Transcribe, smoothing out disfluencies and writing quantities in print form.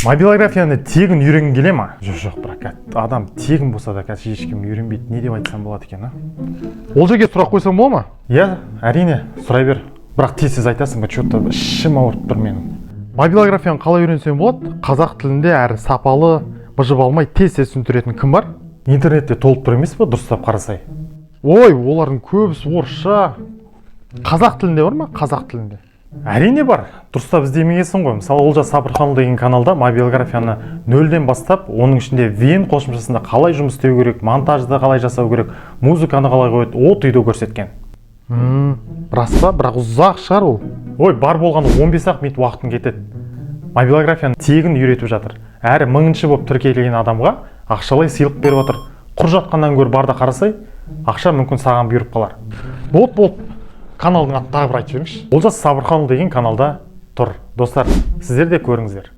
Мобилографияны тегін үйренгің келе ма? Жоқ, бірақ адам тегін болса да қазір ешкім үйренбейді. Не деп айтсам болады екен, а? Ол жерге сұрақ қойсам бола ма? Иә, әрине, сұрай бер. Бірақ тез айтасың ба, что-то ішім ауырып тұр менің. Мобилографияны қалай үйренсем болады? Қазақ тілінде әрі сапалы, быжып алмай тез түсіндіретін кім бар? Интернетте толып тұр емес пе, дұрыстап қарасай? Ой, олардың көбісі орысша. Қазақ тілінде бар ма? Қазақ тілінде. Әрине бар. Дұрыстап іздемегенсің ғой. Мысалы, Олжас Сабырханұлы деген каналда мобилографияны нөлден бастап, оның ішінде VN қосымшасында қалай жұмыс істеу керек, монтажды қалай жасау керек, музыканы қалай қояды, от үйді көрсеткен. Рас па? Бірақ ұзақ шығар ол. Ой, бар болғаны 15-ақ минут уақытың кетеді. Мобилографияны тегін үйретіп жатыр. Әрі мыңыншы болып тіркелген адамға ақшалай сыйлық беріп отыр. Құр жатқаннан гөрі барда қарасай, ақша мүмкін саған бұйырып қалар. Болды. Каналдың атын тағы бір айтып жіберіңізші. Олжас Сабырханұлы деген каналда тұр. Достар, сіздер де көріңіздер.